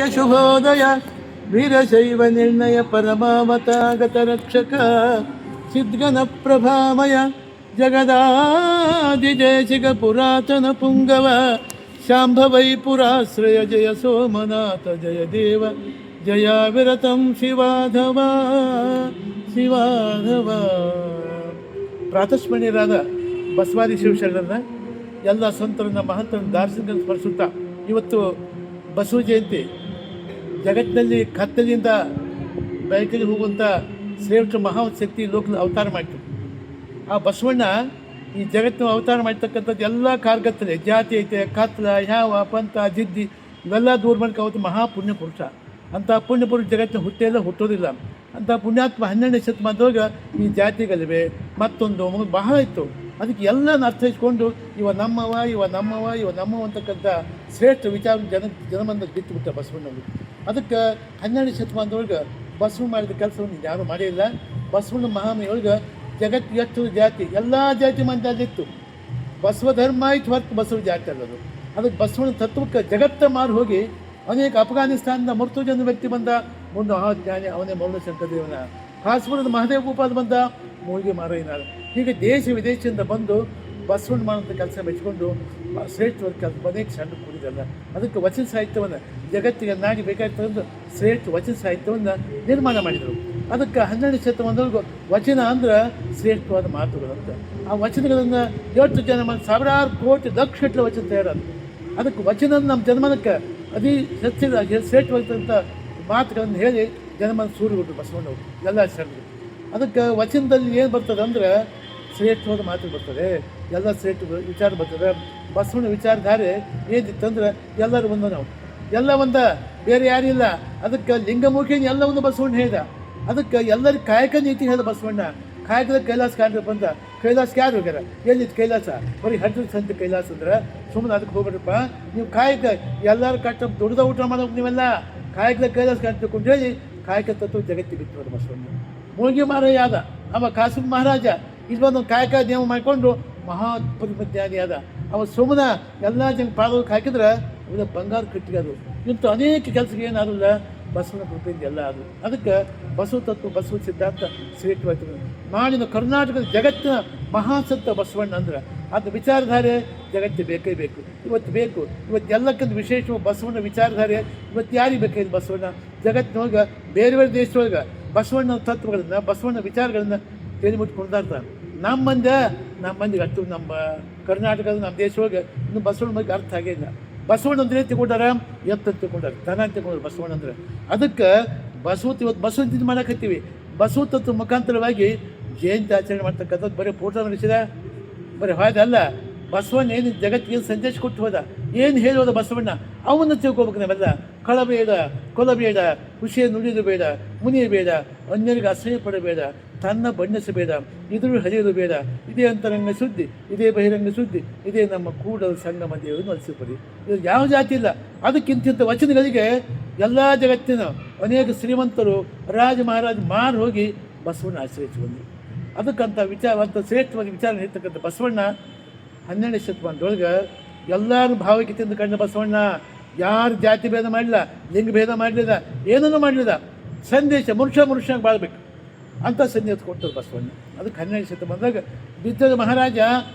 ಭಾಗ್ಯ ಶುಭೋದಯ ವೀರಶೈವ ನಿರ್ಣಯ ಪರಮಾವತಾಗತ ರಕ್ಷಕ ಸಿದ್ಗನ ಪ್ರಭಾಮಯ ಜಗದಾದಿದೇಶಿಕ ಪುರಾತನ ಪುಂಗವ ಶಾಂಭವೈ ಪುರಾಶ್ರಯ ಜಯ ಸೋಮನಾಥ ಜಯ ದೇವ ಜಯ ವಿರತಂ ಶಿವಾಧವ ಶಿವಾಧವ. ಪ್ರಾತಸ್ಮರಣೀಯರಾದ ಬಸವಾದಿ ಶಿವಶರಣರನ್ನ ಎಲ್ಲ ಸಂತರನ್ನ ಮಹಂತರನ್ನ ದಾರ್ಶನಿಕರನ್ನು ಸ್ಮರಿಸುತ್ತಾ ಇವತ್ತು ಬಸವ ಜಯಂತಿ. ಜಗತ್ತಿನಲ್ಲಿ ಕತ್ತಲಿಂದ ಬೆಳಕಿಗೆ ಹೋಗುವಂಥ ಶ್ರೇಷ್ಠ ಮಹಾಶಕ್ತಿ ಲೋಕದ ಅವತಾರ ಮಾಡಿತು. ಆ ಬಸವಣ್ಣ ಈ ಜಗತ್ತಿನ ಅವತಾರ ಮಾಡ್ತಕ್ಕಂಥದ್ದು ಎಲ್ಲ ಕಾರ್ಗತ್ತಲೆ ಜಾತಿ ಐತೆ, ಕತ್ಲ, ಯಾವ ಪಂಥ, ಜಿದ್ದಿ ಇವೆಲ್ಲ ದೂರ ಮಾಡ್ಕೊ ಅವತ್ತು ಮಹಾಪುಣ್ಯ ಪುರುಷ. ಅಂಥ ಪುಣ್ಯ ಪುರುಷ ಜಗತ್ತಿನ ಹುಟ್ಟೆಲ್ಲ ಹುಟ್ಟೋದಿಲ್ಲ. ಅಂಥ ಪುಣ್ಯಾತ್ಮ 12ನೇ ಶತಮಾನದೊಳಗೆ ಈ ಜಾತಿಗಳಿವೆ ಮತ್ತೊಂದು ಬಹಳ ಇತ್ತು. ಅದಕ್ಕೆ ಎಲ್ಲನ ಅರ್ಥೈಸ್ಕೊಂಡು ಇವ ನಮ್ಮವ ಇವ ನಮ್ಮವ ಇವ ನಮ್ಮವ ಅಂತಕ್ಕಂಥ ಶ್ರೇಷ್ಠ ವಿಚಾರ ಜನಮಂದ ಬಿಟ್ಟುಬಿಟ್ಟ ಬಸವಣ್ಣವರು. ಅದಕ್ಕೆ 12ನೇ ಶತಮಾನದೊಳಗೆ ಬಸವ ಮಾಡಿದ ಕೆಲಸವನ್ನು ಯಾರೂ ಮಾಡಿಲ್ಲ. ಬಸವಣ್ಣ ಮಹಾಮನಿಯೊಳಗೆ ಜಗತ್ತಿಗೆ ಎಷ್ಟು ಜಾತಿ ಎಲ್ಲ ಜಾತಿ ಮಂದಿತ್ತು. ಬಸವ ಧರ್ಮ ಆಯ್ತು ಹೊರತು ಬಸವ ಜಾತಿ ಅಲ್ಲದು. ಅದಕ್ಕೆ ಬಸವಣ್ಣ ತತ್ವಕ್ಕೆ ಜಗತ್ತ ಮಾರು ಹೋಗಿ ಅನೇಕ ಅಫ್ಘಾನಿಸ್ತಾನದ ಮೃತು ಜನ ವ್ಯಕ್ತಿ ಬಂದ ಮುಂದೆ ಮಹಾಜ್ಞಾನಿ ಅವನೇ ಮೌನಶಂಕರದೇವನ. ಕಾಶ್ಮೀರದ ಮಹದೇವ ಗೋಪಾಲ್ ಬಂದ ಮೂಲಿಗೆ ಮಾರಯ್ಯನಾರ. ಹೀಗೆ ದೇಶ ವಿದೇಶದಿಂದ ಬಂದು ಬಸವಣ್ಣ ಮಾಡುವಂಥ ಕೆಲಸ ಮೆಚ್ಚಿಕೊಂಡು ಶ್ರೇಷ್ಠವಾದ ಕೆಲಸ ಅನೇಕ ಸಣ್ಣ ಕೂಡಿದಲ್ಲ. ಅದಕ್ಕೆ ವಚನ ಸಾಹಿತ್ಯವನ್ನು ಜಗತ್ತಿಗೆ ನಾಡಿ ಬೇಕಾಗ್ತಕ್ಕಂಥ ಶ್ರೇಷ್ಠ ವಚನ ಸಾಹಿತ್ಯವನ್ನು ನಿರ್ಮಾಣ ಮಾಡಿದರು. ಅದಕ್ಕೆ 12ನೇ ಶತಮಾನದವರೆಗೂ ವಚನ ಅಂದ್ರೆ ಶ್ರೇಷ್ಠವಾದ ಮಾತುಗಳಂತ. ಆ ವಚನಗಳನ್ನು 8 ಜನ ಸಾವಿರಾರು ಕೋಟಿ ಲಕ್ಷಗಟ್ಟಲೆ ವಚನ ತಯಾರಾದ. ಅದಕ್ಕೆ ವಚನ ನಮ್ಮ ಜನಮನಕ್ಕೆ ಅತಿ ಶ್ರೇಷ್ಠವಾದಂಥ ಮಾತುಗಳನ್ನು ಹೇಳಿ ಜನಮನ ಸೂರಿಬಿಟ್ರು ಬಸವಣ್ಣವರು ಎಲ್ಲ ಶರಣರು. ಅದಕ್ಕೆ ವಚನದಲ್ಲಿ ಏನು ಬರ್ತದೆ ಅಂದ್ರೆ ಶ್ರೇಷ್ಠವಾದ ಮಾತು ಬರ್ತದೆ, ಎಲ್ಲ ಶ್ರೇಷ್ಠ ವಿಚಾರ ಬರ್ತದೆ. ಬಸವಣ್ಣ ವಿಚಾರಧಾರೆ ಏನಿತ್ತಂದ್ರೆ ಎಲ್ಲರೂ ಒಂದು ನಾವು ಎಲ್ಲ ಒಂದ ಬೇರೆ ಯಾರಿಲ್ಲ. ಅದಕ್ಕೆ ಲಿಂಗಮುಖಿನ ಎಲ್ಲ ಒಂದು ಬಸವಣ್ಣ ಹೇಳ್ದ. ಅದಕ್ಕೆ ಎಲ್ಲರಿಗೂ ಕಾಯಕ ನೀತಿ ಹೇಳ್ದ ಬಸವಣ್ಣ. ಕಾಯಕದ ಕೈಲಾಸ ಕಾಣ್ರ ಬಂದ. ಕೈಲಾಸಕ್ಕೆ ಯಾರು ಹೋಗ್ಯಾರ? ಎಲ್ಲಿತ್ತು ಕೈಲಾಸ? ಬರೀ ಹಡ್ರ ಸಂತ ಕೈಲಾಸ ಅಂದ್ರೆ ಸುಮ್ಮನೆ ಅದಕ್ಕೆ ಹೋಗ್ಬೇಡ್ರಪ್ಪ. ನೀವು ಕಾಯಕ ಎಲ್ಲರೂ ಕಟ್ಟ ದುಡ್ದ ಊಟ ಮಾಡೋಕೆ ನೀವೆಲ್ಲ ಕಾಯಕದ ಕೈಲಾಸ ಕಾಣ್ತಿಕೊಂಡು ಹೇಳಿ ಕಾಯಕ ತತ್ವ ಜಗತ್ತಿಗೆ ಬಿಟ್ಟು ಬಸವಣ್ಣ. ಮೂಲಿಗೆ ಮಾರಾಯ ಆದ ಅವ ಕಾಸಿಂ ಮಹಾರಾಜ. ಇಲ್ಲಿ ಬಂದು ಕಾಯಕ ನೇಮ ಮಾಡಿಕೊಂಡು ಮಹಾಪರಿಮಜ್ಞಾನಿ ಆದ. ಅವ ಸುಮ್ಮನೆ ಎಲ್ಲ ಜನ ಪಾದಕ್ಕೆ ಹಾಕಿದ್ರೆ ಅವೆಲ್ಲ ಬಂಗಾರ ಕಟ್ಟಿಗೆ ಅದು. ಇಂಥ ಅನೇಕ ಕೆಲಸಕ್ಕೆ ಏನಾಗಲ್ಲ ಬಸವನ ಕೃಪೆಯಿಂದ ಎಲ್ಲ ಅದು. ಅದಕ್ಕೆ ಬಸವ ತತ್ವ ಬಸವ ಸಿದ್ಧಾಂತ ಶ್ರೇಷ್ಠವಾಯ್ತು. ನಾಡಿನ ಕರ್ನಾಟಕದ ಜಗತ್ತಿನ ಮಹಾಸಂತ ಬಸವಣ್ಣ ಅಂದ್ರೆ ಅದು ವಿಚಾರಧಾರೆ ಜಗತ್ತಿಗೆ ಬೇಕೇ ಬೇಕು. ಇವತ್ತು ಬೇಕು. ಇವತ್ತು ಎಲ್ಲಕ್ಕಿಂತ ವಿಶೇಷವಾಗಿ ಬಸವಣ್ಣ ವಿಚಾರಧಾರೆ ಇವತ್ತು ಯಾರಿಗೆ ಬೇಕಾಗಿದೆ? ಬಸವಣ್ಣ ಜಗತ್ತಿನೊಳಗೆ ಬೇರೆ ಬೇರೆ ದೇಶದೊಳಗೆ ಬಸವಣ್ಣ ತತ್ವಗಳನ್ನು ಬಸವಣ್ಣ ವಿಚಾರಗಳನ್ನು ತಿಳಿಬಿಟ್ಟು ಕೊಂಡಾಡ್ತಾರೆ. ನಮ್ಮ ಮಂದಿಗೆ ಅಷ್ಟು ನಮ್ಮ ಕರ್ನಾಟಕದ ನಮ್ಮ ದೇಶದೊಳಗೆ ಇನ್ನು ಬಸವಣ್ಣ ಬಗ್ಗೆ ಅರ್ಥ ಆಗೇ ಇಲ್ಲ. ಬಸವಣ್ಣ ಅಂದ್ರೆ ತಿಳ್ಕೊಂಡಾರ ಎತ್ತ ತಿಳ್ಕೊಂಡಾರ ತನ ತಿಳ್ಕೊಂಡ್ರು ಬಸವಣ್ಣ ಅಂದ್ರೆ. ಅದಕ್ಕೆ ಇವತ್ತು ಬಸವ ತಿಂದು ಮಾಡಕತ್ತೀವಿ. ಬಸವ ತತ್ವ ಮುಖಾಂತರವಾಗಿ ಜಯಂತಿ ಆಚರಣೆ ಮಾಡ್ತಕ್ಕಂಥದ್ದು ಬರೀ ಫೋಟೋ ನಡೆಸಿದ ಬರೀ ಹೋದಲ್ಲ. ಬಸವಣ್ಣ ಏನು ಜಗತ್ತಿಗೆ ಏನು ಸಂದೇಶ ಕೊಟ್ಟು ಹೋದ, ಏನು ಹೇಳೋದ ಬಸವಣ್ಣ ಅವನ್ನ ತಿಳ್ಕೊಬೇಕು ನಾವೆಲ್ಲ. ಕಳಬೇಡ, ಕೊಲಬೇಡ, ಖುಷಿಯ ನುಡಿದು ಬೇಡ, ಮುನಿಯಬೇಡ, ಅನ್ಯರಿಗೆ ಅಸಹ್ಯ ಪಡಬೇಡ, ತನ್ನ ಬಣ್ಣಿಸಬೇಡ, ಇದುರು ಹರಿಯಲು ಬೇಡ, ಇದೇ ಅಂತರಂಗ ಸುದ್ದಿ, ಇದೇ ಬಹಿರಂಗ ಸುದ್ದಿ, ಇದೇ ನಮ್ಮ ಕೂಡಲು ಸಂಗಮ ದೇವರನ್ನು ಅಲಿಸಿಪಡಿ. ಇದು ಯಾವ ಜಾತಿ ಇಲ್ಲ. ಅದಕ್ಕಿಂತ ವಚನಗಳಿಗೆ ಎಲ್ಲ ಜಗತ್ತಿನ ಅನೇಕ ಶ್ರೀಮಂತರು ರಾಜ ಮಹಾರಾಜ ಮಾರು ಹೋಗಿ ಬಸವಣ್ಣ ಆಶ್ರಯಿಸಿ ಬಂದರು. ಅದಕ್ಕಂಥ ವಿಚಾರವಂತ ಶ್ರೇಷ್ಠವಾಗಿ ವಿಚಾರ ಹೇಳ್ತಕ್ಕಂಥ ಬಸವಣ್ಣ 12ನೇ ಶತಮಾನದೊಳಗೆ ಎಲ್ಲರೂ ಭಾವೈಕ್ಯತೆಯಿಂದ ಕಂಡ ಬಸವಣ್ಣ. ಯಾರು ಜಾತಿ ಭೇದ ಮಾಡಲಿಲ್ಲ, ಲಿಂಗ ಭೇದ ಮಾಡಲಿಲ್ಲ, ಏನನ್ನೂ ಮಾಡಲಿಲ್ಲ. ಸಂದೇಶ ಮನುಷ್ಯ ಬಾಳ್ಬೇಕು ಅಂತ ಸಂದೇಶ ಕೊಟ್ಟರು ಬಸವಣ್ಣ. ಅದಕ್ಕೆ 12ನೇ ಶತಮಾನದಾಗ ಬಿದ್ದದ ಮಹಾರಾಜ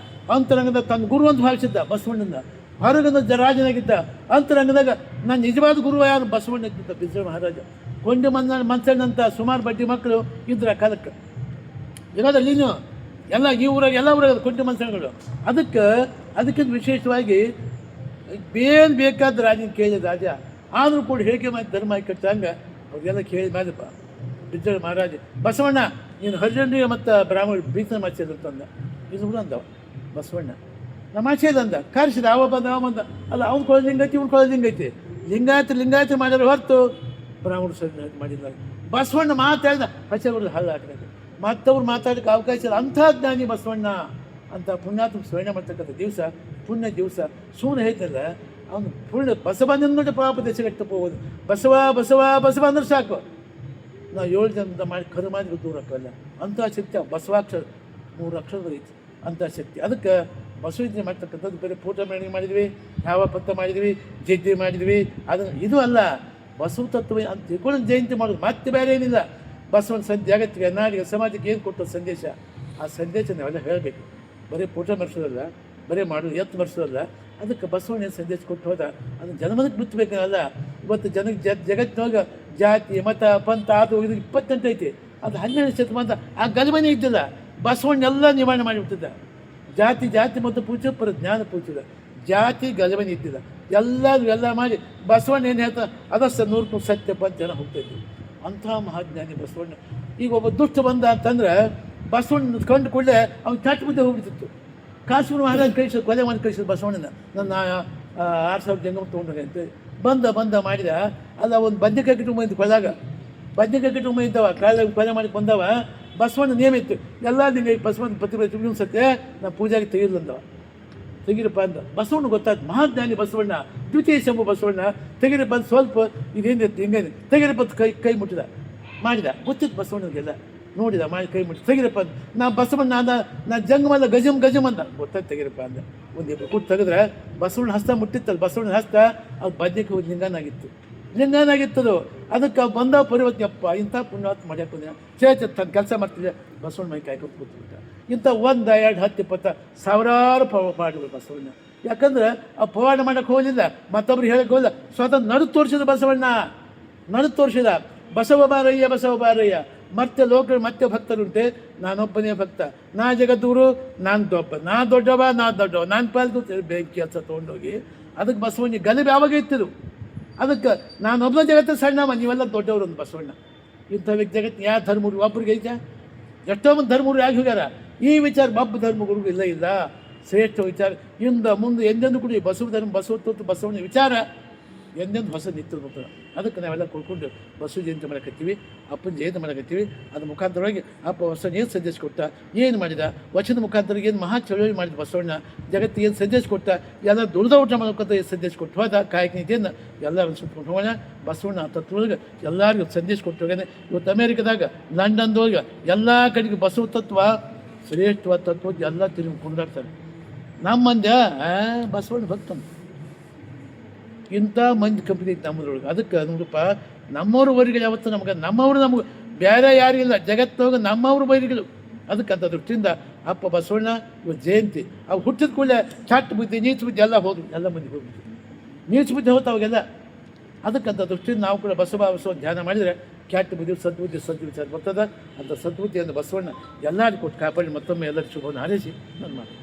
ಅಂತರಂಗದ ತನ್ನ ಗುರು ಅಂತ ಭಾವಿಸಿದ್ದ ಬಸವಣ್ಣನ. ಹೊರಗದ ರಾಜನಾಗಿದ್ದ. ಅಂತರಂಗದಾಗ ನನ್ನ ನಿಜವಾದ ಗುರು ಯಾರು? ಬಸವಣ್ಣ ಇದ್ದಿದ್ದ ಬಿದ್ದದ ಮಹಾರಾಜ. ಕೊಂಡಿ ಮಂಚಣ್ಣಂತ ಸುಮಾರು ಬಡ್ಡಿ ಮಕ್ಕಳು ಇದ್ರ ಆ ಕಾಲಕ್ಕೆ. ಇರೋದಲ್ಲಿ ನೀನು ಎಲ್ಲ ಈ ಊರಾಗ ಎಲ್ಲ ಊರಾಗ ಕೊಂಡಿ ಮಂಚಣ್ಣಗಳು. ಅದಕ್ಕಿಂತ ವಿಶೇಷವಾಗಿ ಬೇರೆ ಬೇಕಾದ ರಾಜನ ಕೇಳಿದ ರಾಜ ಆದರೂ ಕೂಡ ಹೇಳಿಕೆ ಮಾಡಿ ಧರ್ಮ ಕಟ್ಟಂಗೆ ಅವ್ರಿಗೆಲ್ಲ ಕೇಳಿ ಮಾಡಿದಪ್ಪ ಬಿದ್ದಳ ಮಹಾರಾಜ. ಬಸವಣ್ಣ ನೀನು ಹರಿಜನರಿಗೆ ಮತ್ತು ಬ್ರಾಹ್ಮಣ ಬೀತನ ಮಾಡ್ಸೇದಂತಂದ. ಇದು ಕೂಡ ಅಂದವ ಬಸವಣ್ಣ. ನಮ್ಮ ಆಚೆದಂದ ಕರೆಸಿದ ಅವ ಬಂದ ಅಲ್ಲ ಅವ್ನು ಕೊಳೋದು ಲಿಂಗೈತಿ ಇವ್ನು ಕೊಳೋದು ಲಿಂಗೈತಿ. ಲಿಂಗಾಯತ ಮಾಡಿದ್ರೆ ಹೊರತು ಬ್ರಾಹ್ಮಣ ಸರಿ ಮಾಡಿಲ್ಲ. ಬಸವಣ್ಣ ಮಾತಾಡಿದ ಹಚ್ಚಗಳು ಹಳ್ಳ ಹಾಕಿದಾಗ ಮತ್ತವ್ರು ಮಾತಾಡೋಕ್ಕೆ ಅವಕಾಶ ಇಲ್ಲ. ಅಂಥ ಜ್ಞಾನಿ ಬಸವಣ್ಣ ಅಂತ ಪುಣ್ಯಾತ್ಮ ಸ್ವರ್ಣ ಮಾಡ್ತಕ್ಕಂಥ ದಿವಸ ಪುಣ್ಯ ದಿವಸ. ಸುಮ್ಮನೆ ಹೇಳ್ತಲ್ಲ ಅವನು ಪುಣ್ಯ ಬಸವನನ್ನು ಪಾಪ ದೇಶಗಟ್ಟಪ್ಪ ಹೋಗೋದು. ಬಸವ ಬಸವ ಬಸವ ಅಂದ್ರೆ ಸಾಕು. ನಾವು 7 ಜನದ ಮಾಡಿ ಕರು ಮಾಡಿದ್ರು ದೂರ ಹಾಕಲ್ಲ. ಅಂಥ ಶಕ್ತಿ ಬಸವಾಕ್ಷರ 3 ಅಕ್ಷರದ ಐತಿ ಅಂಥ ಶಕ್ತಿ. ಅದಕ್ಕೆ ಬಸವಜ್ಞೆ ಮಾಡ್ತಕ್ಕಂಥದ್ದು ಬೇರೆ ಫೋಟೋ ಮೆರವಣಿಗೆ ಮಾಡಿದ್ವಿ, ಯಾವ ಪತ್ತ ಮಾಡಿದ್ವಿ, ಜಡ್ಡಿ ಮಾಡಿದ್ವಿ. ಅದನ್ನು ಇದು ಅಲ್ಲ. ಬಸವ ತತ್ವ ಅಂತ ತಿಳ್ಕೊಂಡು ಜಯಂತಿ ಮಾಡೋದು, ಮತ್ತೆ ಬೇರೆ ಏನಿಲ್ಲ. ಬಸವನ ಜಗತ್ತಿಗೆ, ನಾಡಿಗೆ, ಸಮಾಜಕ್ಕೆ ಏನು ಕೊಟ್ಟ ಸಂದೇಶ, ಆ ಸಂದೇಶ ನಾವೆಲ್ಲ ಹೇಳಬೇಕು. ಬರೀ ಫೋಟೋ ಮೆರೆಸೋದಲ್ಲ, ಬರೀ ಮಾಡೋದು ಎತ್ತು ಮೆರೆಸೋದಲ್ಲ. ಅದಕ್ಕೆ ಬಸವಣ್ಣ ಏನು ಸಂದೇಶ ಕೊಟ್ಟು ಹೋದ ಅದನ್ನು ಜನಮನಕ್ಕೆ ಬಿತ್ತಬೇಕಲ್ಲ. ಇವತ್ತು ಜಗತ್ತಿನೊಳಗೆ ಜಾತಿ, ಮತ, ಪಂಥ ಅದು ಇದು 28 ಐತಿ. ಅದು 12ನೇ ಶತಮಾನದ ಆ ಗಲಭೆನೇ ಇದ್ದಿಲ್ಲ. ಬಸವಣ್ಣೆಲ್ಲ ನಿವಾರಣೆ ಮಾಡಿಬಿಟ್ಟಿದ್ದ. ಜಾತಿ ಮತ್ತು ಪೂಜೆ ಪರ ಜ್ಞಾನ ಪೂಜಿದ, ಜಾತಿ ಗಲಭೆನೇ ಇದ್ದಿಲ್ಲ. ಎಲ್ಲ ಮಾಡಿ ಬಸವಣ್ಣ ಏನು ಹೇಳ್ತಾ ಅದಷ್ಟು 100% ಸತ್ಯಪ್ಪ ಅಂತ ಜನ ಹೋಗ್ತಾಯಿದ್ವಿ. ಅಂಥ ಮಹಾಜ್ಞಾನಿ ಬಸವಣ್ಣ. ಈಗ ಒಬ್ಬ ದುಷ್ಟ ಬಂದ ಅಂತಂದ್ರೆ ಬಸವಣ್ಣ ಕಂಡು ಕೂಡಲೇ ಅವ್ನು ಚಟ್ ಮುದ್ದೆ ಹೋಗ್ಬಿಡ್ತಿತ್ತು. ಕಾಶ್ಮೀರ ಮಹಾರಾಜ ಕಳಿಸೋದು, ಕೊಲೆ ಮಾಡಿ ಕಳಿಸೋದು ಬಸವಣ್ಣನ. ನನ್ನ 6,000 ಜಂಗಮ ತೊಗೊಂಡ್ರೆ ಅಂತ ಬಂದ ಮಾಡಿದ. ಅಲ್ಲ ಒಂದು ಬದ್ನೆಕಾಯಿ ಗಿಟ್ಟು ಬಂದು ಕೊಲಾಗ ಬದ್ನೆಕಾಯಿ ಗಿಟ್ಟು ಇದ್ದವ ಕೊಲೆ ಮಾಡಿ ಬಂದವ. ಬಸವಣ್ಣ ನೇಮ ಇತ್ತು, ಎಲ್ಲ ನಿಮಗೆ ಬಸವಣ್ಣ ಪ್ರತಿಭೆ ಸತ್ಯ ನಾ ಪೂಜೆಗೆ ತೆಗಿರ್ಲಂದವ, ತೆಗಿರಪ್ಪ ಅಂದ. ಬಸವಣ್ಣ ಗೊತ್ತಾಯ್ತು, ಮಹಾಜ್ಞಾನಿ ಬಸವಣ್ಣ, ದ್ವಿತೀಯ ಶಂಭು ಬಸವಣ್ಣ. ತೆಗಿರಿ ಬಂದು ಸ್ವಲ್ಪ ಇದೇನಿತ್ತು ಹಿಂಗೇನು ತೆಗಿರಿ ಬಂದು ಕೈ ಮುಟ್ಟಿದ ಮಾಡಿದ. ಗೊತ್ತಿತ್ತು ಬಸವಣ್ಣಗೆಲ್ಲ, ನೋಡಿದ ಮಾಡಿ ಕೈ ಮುಟ್ಟಿ ತೆಗಿರಪ್ಪ ಅಂದ. ನಾ ಬಸವಣ್ಣ ನಾ ಜಂಗಮಲ್ಲ ಗಜಮ್ ಅಂದ. ಗೊತ್ತಾಯ್ತು ತೆಗಿರಪ್ಪ ಅಂದ. ಒಂದಿಬ್ಬರು ಕೂಟ್ಟು ತೆಗೆದ್ರೆ ಬಸವಣ್ಣ ಹಸ್ತ ಮುಟ್ಟಿತ್ತಲ್ಲ, ಬಸವಣ್ಣ ಹಸ್ತ ಅದು ಬದ್ನಿಕೆ ಹೋಗಿ ಲಿಂಗನಾಗಿತ್ತದು. ಅದಕ್ಕೆ ಬಂದ ಪರಿವರ್ತನೆಯಪ್ಪ ಇಂಥ ಪುಣ್ಯಾತ್ ಮಾಡ್ಯಾಕ ತನ್ನ ಕೆಲಸ ಮಾಡ್ತಿದ್ದೆ. ಬಸವಣ್ಣ ಮೈ ಕಾಯ್ಕೊಂಡು ಕೂತ್ಬಿಟ್ಟ. ಇಂಥ 1, 2, 10, 20 ಸಾವಿರಾರು ಮಾಡಿದ್ರು ಬಸವಣ್ಣ. ಯಾಕಂದ್ರೆ ಆ ಪವಾಡ ಮಾಡೋಕ್ಕೆ ಹೋಗಲಿಲ್ಲ, ಮತ್ತೊಬ್ರು ಹೇಳಕ್ಕೆ ಹೋಗಲಿಲ್ಲ. ಸ್ವತಃ ನಡು ತೋರಿಸಿದ ಬಸವಣ್ಣ, ನಡು ತೋರಿಸಿದ. ಬಸವ ಬಾರಯ್ಯ. ಮತ್ತೆ ಭಕ್ತರುಂಟೆ, ನಾನೊಬ್ಬನೇ ಭಕ್ತ, ನಾ ಜಗದ್ಗುರು, ನಾನು ದೊಡ್ಡವ, ನಾನು ಪಾಲ್ದು ಬೆಂಕಿ ಕೆಲಸ ತೊಗೊಂಡೋಗಿ. ಅದಕ್ಕೆ ಬಸವಣ್ಣ ಗಲಭೆ ಯಾವಾಗ ಇತ್ತಿರು. ಅದಕ್ಕೆ ನಾನೊಬ್ಬ ಜಗತ್ತು ಸಣ್ಣವ, ನೀವೆಲ್ಲ ದೊಡ್ಡವರು ಒಂದು ಬಸವಣ್ಣ. ಇಂಥ ವ್ಯಕ್ತಿ ಜಗತ್ತು ಯಾವ ಧರ್ಮರು ಒಬ್ರಿಗೆ ಐತೆ? ಎಷ್ಟೋ ಮಂದಿ ಧರ್ಮರು ಆಗಿ ಹೋಗ್ಯಾರ. ಈ ವಿಚಾರ ಒಬ್ಬ ಧರ್ಮಗುರು ಇಲ್ಲ. ಶ್ರೇಷ್ಠ ವಿಚಾರ ಇಂದ ಮುಂದೆ ಎಂದೆಂದು ಕೂಡ ಬಸವ ಧರ್ಮ, ಬಸವಣ್ಣ ವಿಚಾರ ಎಂದೆಂದು ಹೊಸ ನಿತ್ಯದ ಬರ್ತಾರೆ. ಅದಕ್ಕೆ ನಾವೆಲ್ಲ ಕೊಡ್ಕೊಂಡು ಬಸವ ಜಯಂತಿ ಮಾಡಕತ್ತೀವಿ, ಅಪ್ಪನ ಜಯಂತಿ ಮಾಡಕತ್ತೀವಿ. ಅದ್ರ ಮುಖಾಂತರವಾಗಿ ಅಪ್ಪ ಹೊಸ ಏನು ಸಂದೇಶ ಕೊಟ್ಟ, ಏನು ಮಾಡಿದ, ವಚನ ಮುಖಾಂತರ ಏನು ಮಹಾ ಚಳವಳಿ ಮಾಡಿದ ಬಸವಣ್ಣ, ಜಗತ್ತಿಗೆ ಏನು ಸಂದೇಶ ಕೊಟ್ಟ, ಎಲ್ಲ ದುಡ್ದ ಊಟ ಮಾಡ್ಕೊತ ಏನು ಸಂದೇಶ ಕೊಟ್ಟು ಹೋದ. ಕಾಯಕ ನೀತಿಯನ್ನು ಎಲ್ಲರೂ ಸುತ್ಕೊಂಡು ಹೋಗೋಣ. ಬಸವಣ್ಣ ತತ್ವದೊಳಗೆ ಎಲ್ಲರಿಗೂ ಸಂದೇಶ ಕೊಟ್ಟು ಹೋಗೋಣ. ಇವತ್ತು ಅಮೇರಿಕದಾಗ ಲಂಡನ್ದೊಳಗೆ ಎಲ್ಲ ಕಡೆಗೆ ಬಸವ ತತ್ವ, ಶ್ರೇಷ್ಠವಾದ ತತ್ವ ಎಲ್ಲ ತಿರುಗಿ ಕೊಂಡಾಡ್ತಾರೆ. ನಮ್ಮ ಮಂದ್ಯ ಬಸವಣ್ಣ ಭಕ್ತನ ಇಂಥ ಮಂದಿ ಕಂಪ್ನಿ ಐತೆ ನಮ್ಮದ್ರೊಳಗೆ. ಅದಕ್ಕೆ ನೋಡಪ್ಪ, ನಮ್ಮವ್ರ ವೈರಿಗಳು ಯಾವತ್ತು ನಮಗೆ ಬೇರೆ ಯಾರಿಗಿಲ್ಲ ಜಗತ್ತಿನೊಳಗೆ, ನಮ್ಮವ್ರ ವೈರಿಗಳು. ಅದಕ್ಕೆ ಅಂತ ದೃಷ್ಟಿಯಿಂದ ಅಪ್ಪ ಬಸವಣ್ಣ ಇವತ್ತು ಜಯಂತಿ. ಅವು ಹುಟ್ಟಿದ ಕೂಡಲೇ ಚಟ್ ಬುದ್ಧಿ, ನೀಚ ಬುದ್ಧಿ ಎಲ್ಲ ಹೋದ್ರು, ಎಲ್ಲ ಮಂದಿ ಹೋಗ್ಬಿಟ್ಟು ನೀಚ ಬುದ್ಧಿ ಹೋಗ್ತಾ ಅವಾಗೆಲ್ಲ. ಅದಕ್ಕಂಥ ದೃಷ್ಟಿಯಿಂದ ನಾವು ಕೂಡ ಬಸವ ಧ್ಯಾನ ಮಾಡಿದರೆ ಕೆಟ್ಟ ಬುದ್ಧಿ ಸದ್ವಿಚಾರ ಬರ್ತದೆ. ಅಂತ ಸದ್ಬುದ್ಧಿಯನ್ನು ಬಸವಣ್ಣ ಎಲ್ಲರಿಗೂ ಕೊಟ್ಟು ಕಾಪಾಡಿ ಮತ್ತೊಮ್ಮೆ ಎಲ್ಲರಿಗೂ ಶುಭವನ್ನು ಹಾರೈಸಿ ನನ್ನ ಮಾತು.